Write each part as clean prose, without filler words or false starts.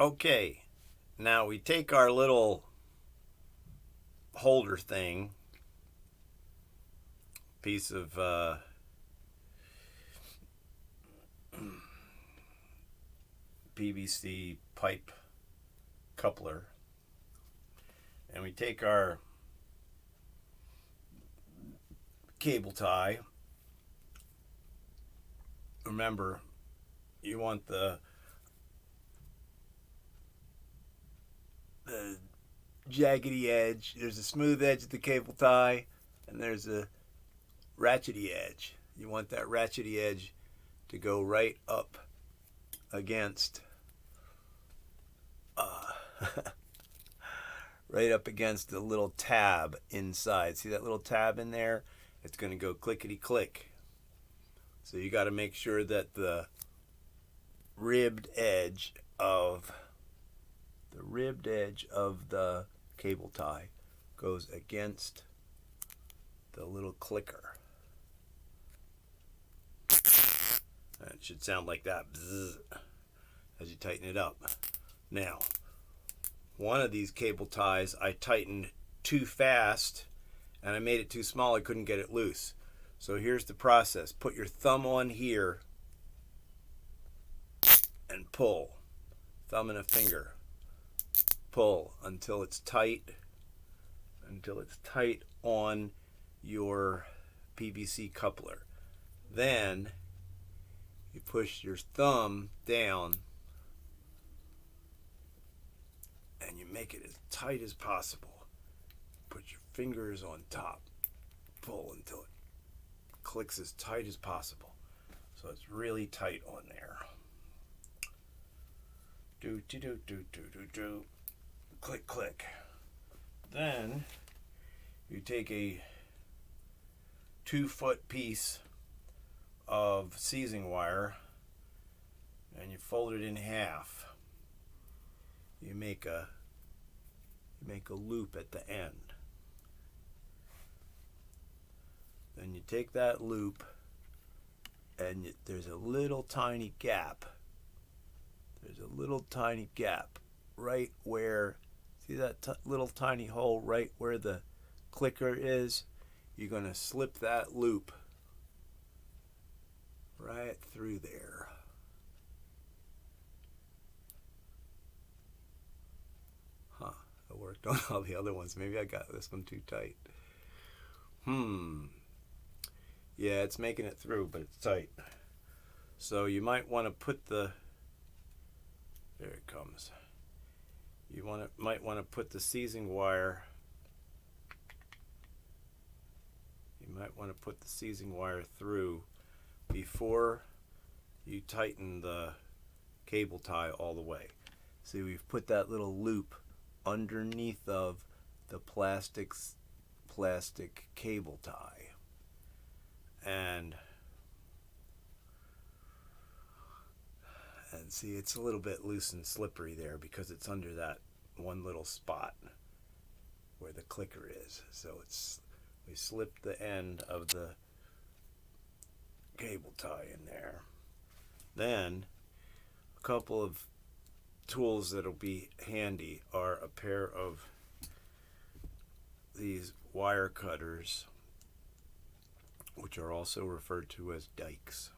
Okay, now we take our little holder thing, piece of PVC pipe coupler, and we take our cable tie. Remember, you want the jaggedy edge. There's a smooth edge of the cable tie, and there's a ratchety edge. You want that ratchety edge to go right up against right up against the little tab inside. See that little tab in there? It's going to go clickety click. So you got to make sure that the ribbed edge of the cable tie goes against the little clicker. And it should sound like that as you tighten it up. Now, one of these cable ties I tightened too fast and I made it too small. I couldn't get it loose. So here's the process. Put your thumb on here and pull. Thumb and a finger. Pull until it's tight. Until it's tight on your PVC coupler. Then you push your thumb down and you make it as tight as possible. Put your fingers on top. Pull until it clicks as tight as possible. So it's really tight on there. Do do do do do do do. Click click. Then you take a 2-foot piece of seizing wire and you fold it in half. You make a loop at the end. Then you take that loop and there's a little tiny gap. There's a little tiny gap right where, see that little tiny hole right where the clicker is? You're going to slip that loop right through there. Huh, it worked on all the other ones. Maybe I got this one too tight. Yeah, it's making it through, but it's tight. So you might want to put the, there it comes. You might want to put the seizing wire, through before you tighten the cable tie all the way. See, we've put that little loop underneath of the plastic cable tie. And see, it's a little bit loose and slippery there because it's under that one little spot where the clicker is. So we slipped the end of the cable tie in there. Then a couple of tools that'll be handy are a pair of these wire cutters, which are also referred to as dikes,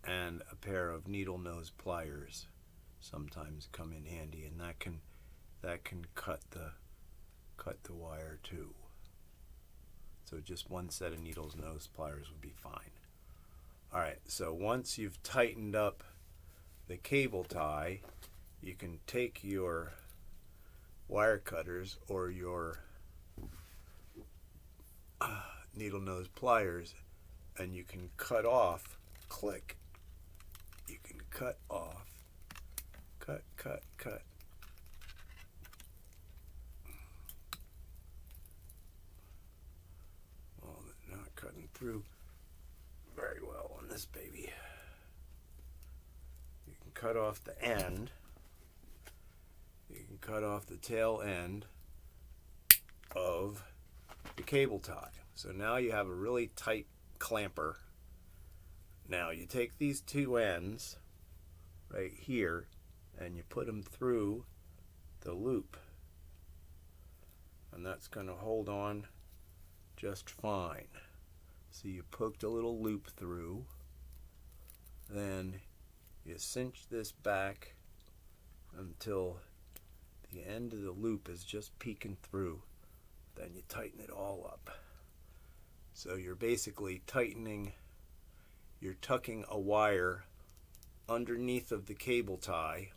and a pair of needle nose pliers sometimes come in handy, and that can cut the wire too. So just one set of needle nose pliers would be fine. All right, so once you've tightened up the cable tie, you can take your wire cutters or your needle nose pliers and you can cut off, click, you can cut off, cut. Well, they're not cutting through very well on this baby. You can cut off the end. You can cut off the tail end of the cable tie. So now you have a really tight clamper. Now you take these two ends right here and you put them through the loop, and that's going to hold on just fine. So you poked a little loop through, then you cinch this back until the end of the loop is just peeking through. Then you tighten it all up. So you're basically you're tucking a wire underneath of the cable tie,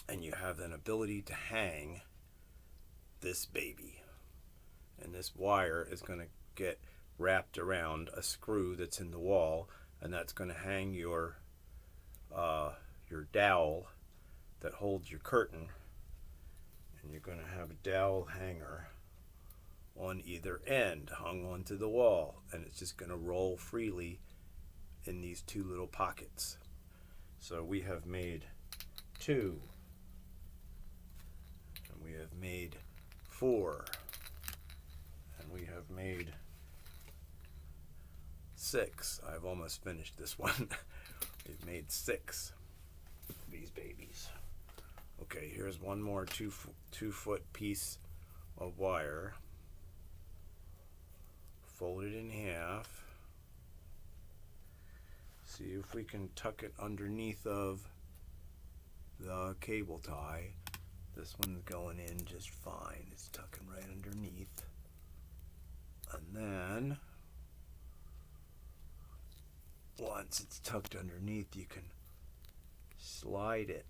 and you have an ability to hang this baby. And this wire is going to get wrapped around a screw that's in the wall, and that's going to hang your dowel that holds your curtain. And you're going to have a dowel hanger on either end hung onto the wall, and it's just going to roll freely in these two little pockets. So we have made 2, and we have made 4, and we have made 6. I've almost finished this one. We've made 6 of these babies. Okay, here's one more 2-foot piece of wire. Fold it in half. See if we can tuck it underneath of the cable tie. This one's going in just fine. It's tucking right underneath. And then once it's tucked underneath, you can slide it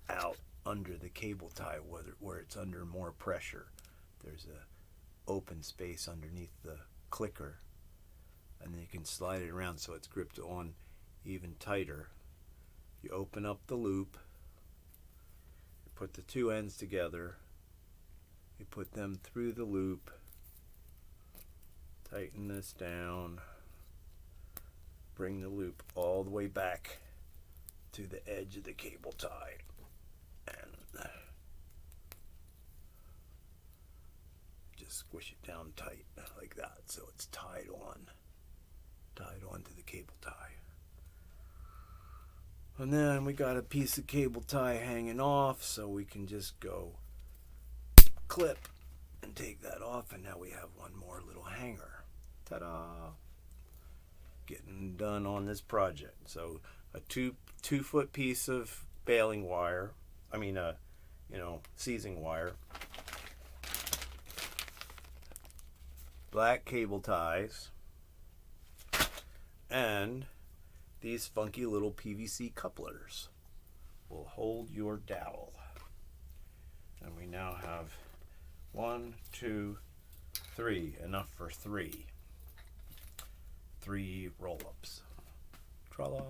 out under the cable tie where it's under more pressure. There's a open space underneath the clicker, and then you can slide it around so it's gripped on even tighter. You open up the loop, you put the 2 ends together, you put them through the loop, tighten this down, bring the loop all the way back to the edge of the cable tie, and just squish it down tight like that so it's tied onto the cable tie. And then we got a piece of cable tie hanging off, so we can just go clip and take that off, and now we have one more little hanger. Ta-da! Getting done on this project. So a 2-foot piece of baling wire, seizing wire, black cable ties, and these funky little PVC couplers will hold your dowel. And we now have 1, 2, 3, enough for 3 roll-ups. Tra-la.